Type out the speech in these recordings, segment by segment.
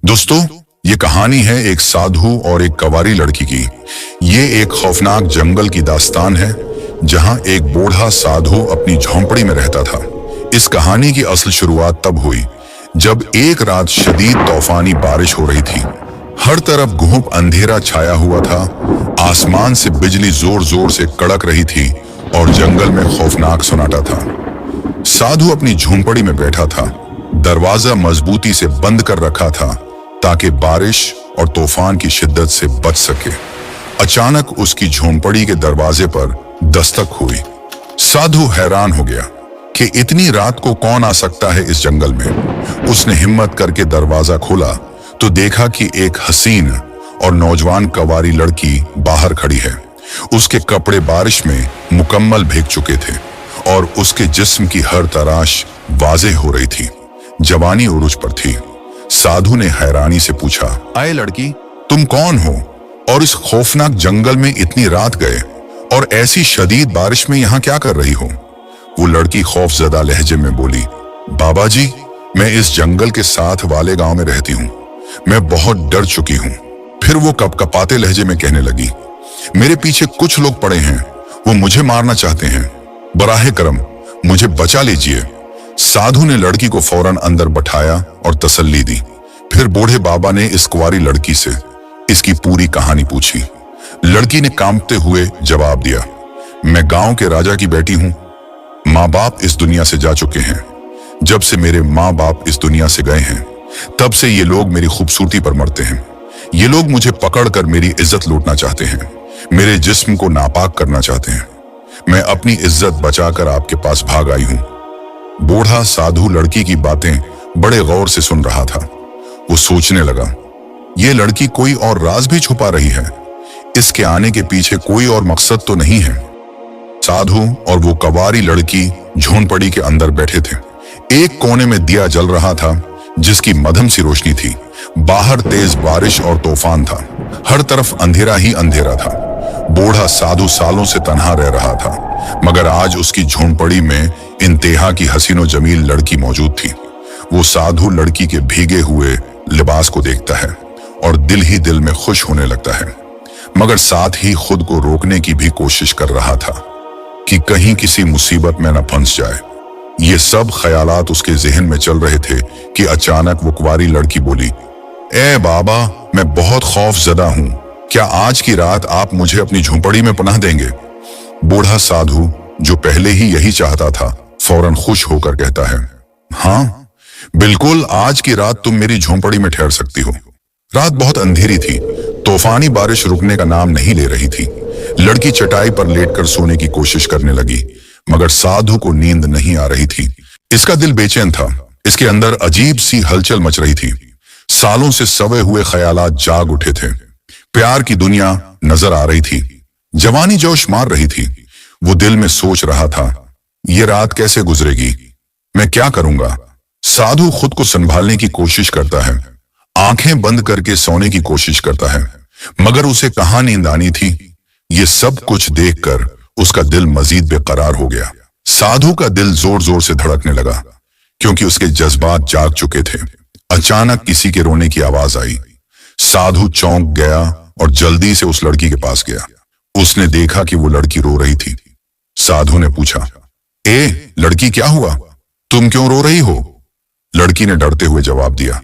दोस्तों, ये कहानी है एक साधु और एक कंवारी लड़की की। ये एक खौफनाक जंगल की दास्तान है जहां एक बूढ़ा साधु अपनी झोंपड़ी में रहता था। इस कहानी की असल शुरुआत तब हुई जब एक रात शदीद तूफानी बारिश हो रही थी। हर तरफ घूप अंधेरा छाया हुआ था, आसमान से बिजली जोर जोर से कड़क रही थी और जंगल में खौफनाक सन्नाटा था। साधु अपनी झोंपड़ी में बैठा था, दरवाजा मजबूती से बंद कर रखा था ताकि बारिश और तूफान की शिद्दत से बच सके। अचानक उसकी झोंपड़ी के दरवाजे पर दस्तक हुई। साधु हैरान हो गया कि इतनी रात को कौन आ सकता है इस जंगल में। उसने हिम्मत करके दरवाजा खोला तो देखा कि एक हसीन और नौजवान कंवारी लड़की बाहर खड़ी है। उसके कपड़े बारिश में मुकम्मल भीग चुके थे और उसके जिस्म की हर तराश वाज़ेह हो रही थी। जवानी उरूज पर थी। साधु ने हैरानी से पूछा, आए लड़की, तुम कौन हो और इस खौफनाक जंगल में इतनी रात गए और ऐसी शदीद बारिश में यहाँ क्या कर रही हो? वो लड़की खौफजदा लहजे में बोली, बाबा जी, मैं इस जंगल के साथ वाले गांव में रहती हूँ। मैं बहुत डर चुकी हूँ। फिर वो कपकपाते लहजे में कहने लगी, मेरे पीछे कुछ लोग पड़े हैं, वो मुझे मारना चाहते हैं। बराहे करम मुझे बचा लीजिए। साधु ने लड़की को फौरन अंदर बैठाया और तसल्ली दी। फिर बूढ़े बाबा ने इस कुंवारी लड़की से इसकी पूरी कहानी पूछी। लड़की ने कांपते हुए जवाब दिया, मैं गांव के राजा की बेटी हूं। माँ बाप इस दुनिया से जा चुके हैं। जब से मेरे माँ बाप इस दुनिया से गए हैं तब से ये लोग मेरी खूबसूरती पर मरते हैं। ये लोग मुझे पकड़कर मेरी इज्जत लूटना चाहते हैं, मेरे जिस्म को नापाक करना चाहते हैं। मैं अपनी इज्जत बचाकर आपके पास भाग आई हूं। बूढ़ा साधु लड़की की बातें बड़े गौर से सुन रहा था। वो सोचने लगा, ये लड़की कोई और राज भी छुपा रही है। इसके आने के पीछे कोई और मकसद तो नहीं है। साधु और वो कंवारी लड़की झोंपड़ी के अंदर बैठे थे। एक कोने में दिया जल रहा था जिसकी मध्यम सी रोशनी थी। बाहर तेज बारिश और तूफान था। हर तरफ अंधेरा ही अंधेरा था। बूढ़ा साधु सालों से तन्हा रह रहा था, मगर आज उसकी झोंपड़ी में इंतहा की हसीनो जमील लड़की मौजूद थी। वो साधु लड़की के भीगे हुए लिबास को देखता है और दिल ही दिल में खुश होने लगता है, मगर साथ ही खुद को रोकने की भी कोशिश कर रहा था कि कहीं किसी मुसीबत में न फंस जाए। ये सब ख्यालात उसके जहन में चल रहे थे कि अचानक वो कुंवारी लड़की बोली, ए बाबा, मैं बहुत खौफजदा हूं। क्या आज की रात आप मुझे अपनी झोंपड़ी में पनाह देंगे? बूढ़ा साधु, जो पहले ही यही चाहता था, फौरन खुश होकर कहता है, हाँ बिल्कुल, आज की रात तुम मेरी झोंपड़ी में ठहर सकती हो। रात बहुत अंधेरी थी। तूफानी बारिश रुकने का नाम नहीं ले रही थी। लड़की चटाई पर लेटकर सोने की कोशिश करने लगी, मगर साधु को नींद नहीं आ रही थी। इसका दिल बेचैन था। इसके अंदर अजीब सी हलचल मच रही थी। सालों से सवे हुए ख्यालात जाग उठे थे। प्यार की दुनिया नजर आ रही थी। जवानी जोश मार रही थी। वो दिल में सोच रहा था, ये रात कैसे गुजरेगी, मैं क्या करूंगा? साधु खुद को संभालने की कोशिश करता है, आंखें बंद करके सोने की कोशिश करता है, मगर उसे कहां नींद आनी थी। ये सब कुछ देखकर उसका दिल मजीद बेकरार हो गया। साधु का दिल जोर जोर से धड़कने लगा क्योंकि उसके जज्बात जाग चुके थे। अचानक किसी के रोने की आवाज आई। साधु चौंक गया और जल्दी से उस लड़की के पास गया। उसने देखा कि वो लड़की रो रही थी। साधु ने पूछा, ए लड़की, क्या हुआ? तुम क्यों रो रही हो? लड़की ने डरते हुए जवाब दिया,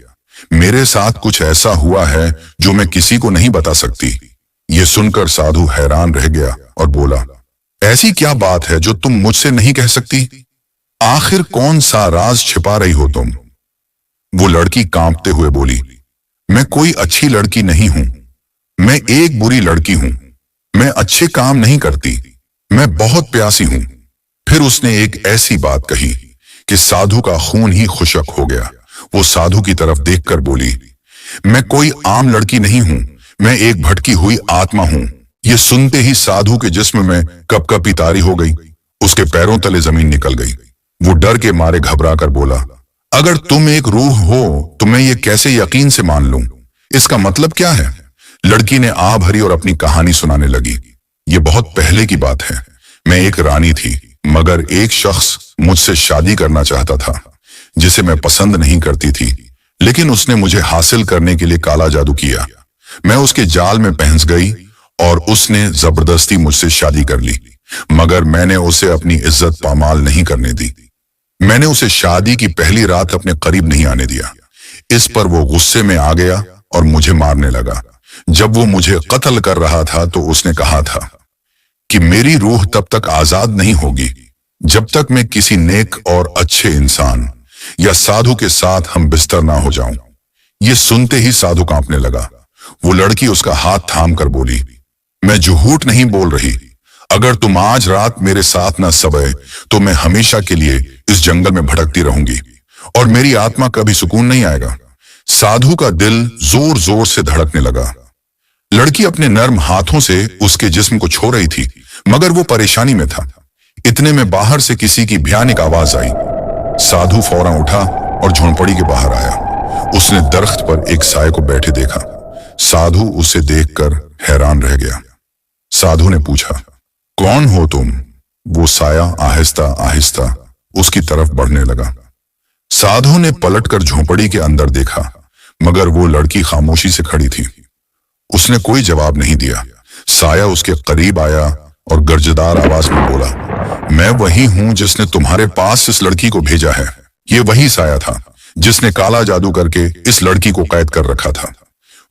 मेरे साथ कुछ ऐसा हुआ है जो मैं किसी को नहीं बता सकती। ये सुनकर साधु हैरान रह गया और बोला, ऐसी क्या बात है जो तुम मुझसे नहीं कह सकती? आखिर कौन सा राज छिपा रही हो तुम? वो लड़की कांपते हुए बोली, मैं कोई अच्छी लड़की नहीं हूं। मैं एक बुरी लड़की हूं। मैं अच्छे काम नहीं करती। मैं बहुत प्यासी हूं। फिर उसने एक ऐसी बात कही कि साधु का खून ही खुशक हो गया। वो साधु की तरफ देखकर बोली, मैं कोई आम लड़की नहीं हूं। मैं एक भटकी हुई आत्मा हूं। ये सुनते ही साधु के जिस्म में कपकपी तारी हो गई। उसके पैरों तले जमीन निकल गई। वो डर के मारे घबरा कर बोला, अगर तुम एक रूह हो तो मैं ये कैसे यकीन से मान लूं? इसका मतलब क्या है? लड़की ने आ भरी और अपनी कहानी सुनाने लगी। ये बहुत पहले की बात है। मैं एक रानी थी, मगर एक शख्स मुझसे शादी करना चाहता था जिसे मैं पसंद नहीं करती थी। लेकिन उसने मुझे हासिल करने के लिए काला जादू किया। मैं उसके जाल में फंस गई और उसने जबरदस्ती मुझसे शादी कर ली, मगर मैंने उसे अपनी इज्जत पामाल नहीं करने दी। मैंने उसे शादी की पहली रात अपने करीब नहीं आने दिया। इस पर वो गुस्से में आ गया और मुझे मारने लगा। जब वो मुझे कत्ल कर रहा था तो उसने कहा था कि मेरी रूह तब तक आजाद नहीं होगी जब तक मैं किसी नेक और अच्छे इंसान या साधु के साथ हम बिस्तर ना हो जाऊं। ये सुनते ही साधु कांपने लगा। वो लड़की उसका हाथ थाम कर बोली, मैं झूठ नहीं बोल रही। अगर तुम आज रात मेरे साथ न सोए तो मैं हमेशा के लिए इस जंगल में भटकती रहूंगी और मेरी आत्मा कभी सुकून नहीं आएगा। साधु का दिल जोर जोर से धड़कने लगा। लड़की अपने नर्म हाथों से उसके जिस्म को छू रही थी, मगर वो परेशानी में था। इतने में बाहर से किसी की भयानक आवाज आई। साधु फौरन उठा और झोंपड़ी के बाहर आया। उसने दरख्त पर एक साये को बैठे देखा। साधु उसे देखकर हैरान रह गया। साधु ने पूछा, कौन हो तुम? वो साया आहिस्ता आहिस्ता उसकी तरफ बढ़ने लगा। साधु ने पलटकर झोंपड़ी के अंदर देखा, मगर वो लड़की खामोशी से खड़ी थी। उसने कोई जवाब नहीं दिया। साया उसके करीब आया और गर्जदार आवाज में बोला, मैं वही हूं जिसने तुम्हारे पास इस लड़की को भेजा है। ये वही साया था जिसने काला जादू करके इस लड़की को कैद कर रखा था।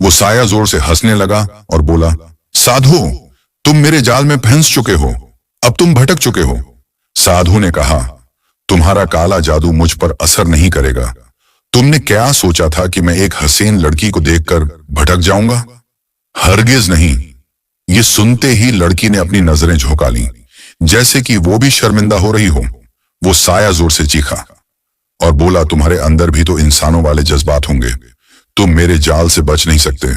वो साया जोर से हंसने लगा और बोला, साधु, तुम मेरे जाल में फंस चुके हो। अब तुम भटक चुके हो। साधु ने कहा, तुम्हारा काला जादू मुझ पर असर नहीं करेगा। तुमने क्या सोचा था कि मैं एक हसीन लड़की को देखकर भटक जाऊंगा? हरगिज नहीं। ये सुनते ही लड़की ने अपनी नजरें झुका लीं, जैसे कि वो भी शर्मिंदा हो रही हो। वो साया जोर से चीखा और बोला, तुम्हारे अंदर भी तो इंसानों वाले जज्बात होंगे। तुम मेरे जाल से बच नहीं सकते।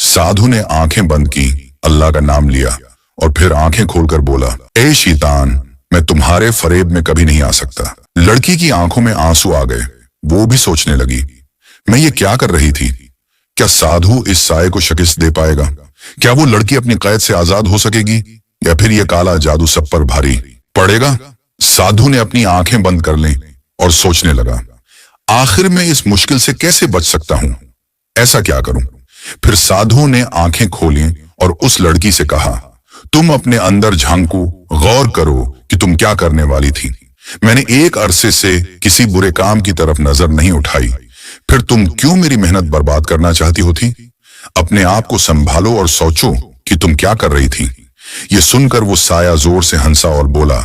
साधु ने आंखें बंद की, अल्लाह का नाम लिया और फिर आंखें खोलकर बोला, ए शैतान, मैं तुम्हारे फरेब में कभी नहीं आ सकता। लड़की की आंखों में आंसू आ गए। वो भी सोचने लगी, मैं ये क्या कर रही थी? क्या साधु इस साये को शिकस्त दे पाएगा? क्या वो लड़की अपनी कैद से आजाद हो सकेगी या फिर ये काला जादू सब पर भारी पड़ेगा? साधु ने अपनी आंखें बंद कर ली और सोचने लगा, आखिर मैं इस मुश्किल से कैसे बच सकता हूं? ऐसा क्या करूं? फिर साधु ने आंखें खोली और उस लड़की से कहा, तुम अपने अंदर झांको, गौर करो कि तुम क्या करने वाली थी। मैंने एक अरसे से किसी बुरे काम की तरफ नजर नहीं उठाई, फिर तुम क्यों मेरी मेहनत बर्बाद करना चाहती होती? अपने आप को संभालो और सोचो कि तुम क्या कर रही थी। ये सुनकर वो साया जोर से हंसा और बोला,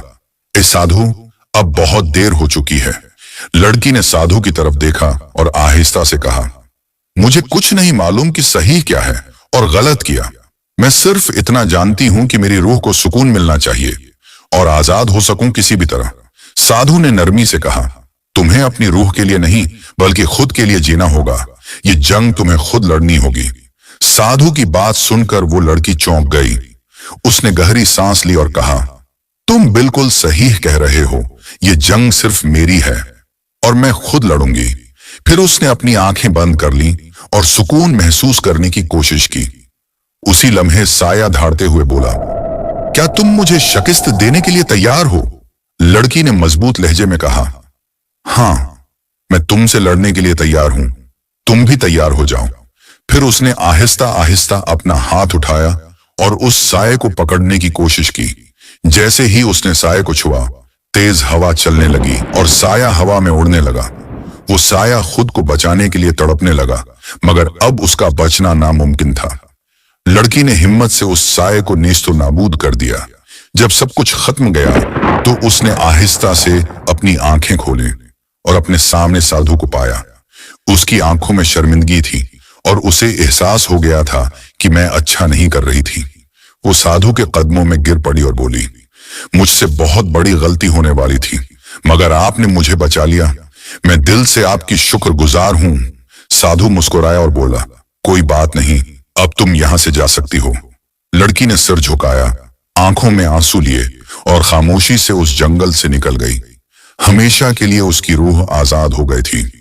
ए साधु, अब बहुत देर हो चुकी है। लड़की ने साधु की तरफ देखा और आहिस्ता से कहा, मुझे कुछ नहीं मालूम कि सही क्या है और गलत किया। मैं सिर्फ इतना जानती हूं कि मेरी रूह को सुकून मिलना चाहिए और आजाद हो सकूं किसी भी तरह। साधु ने नरमी से कहा, तुम्हें अपनी रूह के लिए नहीं बल्कि खुद के लिए जीना होगा। ये जंग तुम्हें खुद लड़नी होगी। साधु की बात सुनकर वो लड़की चौंक गई। उसने गहरी सांस ली और कहा, तुम बिल्कुल सही कह रहे हो। ये जंग सिर्फ मेरी है और मैं खुद लड़ूंगी। फिर उसने अपनी आंखें बंद कर ली और सुकून महसूस करने की कोशिश की। उसी लम्हे साया धाड़ते हुए बोला, क्या तुम मुझे शिकस्त देने के लिए तैयार हो? लड़की ने मजबूत लहजे में कहा, हां, मैं तुमसे लड़ने के लिए तैयार हूं। तुम भी तैयार हो जाओ। फिर उसने आहिस्ता आहिस्ता अपना हाथ उठाया और उस साये को पकड़ने की कोशिश की। जैसे ही उसने साये को छुआ, तेज हवा चलने लगी और साया हवा में उड़ने लगा। वो साया खुद को बचाने के लिए तड़पने लगा, मगर अब उसका बचना नामुमकिन था। लड़की ने हिम्मत से उस साये को नेस्तो नाबूद कर दिया। जब सब कुछ खत्म गया तो उसने आहिस्ता से अपनी आंखें खोली और अपने सामने साधु को पाया। उसकी आंखों में शर्मिंदगी थी और उसे एहसास हो गया था कि मैं अच्छा नहीं कर रही थी। वो साधु के कदमों में गिर पड़ी और बोली, मुझसे बहुत बड़ी गलती होने वाली थी, मगर आपने मुझे बचा लिया। मैं दिल से आपकी शुक्रगुजार हूं। साधु मुस्कुराया और बोला, कोई बात नहीं, अब तुम यहां से जा सकती हो। लड़की ने सिर झुकाया, आंखों में आंसू लिए और खामोशी से उस जंगल से निकल गई। हमेशा के लिए उसकी रूह आजाद हो गई थी।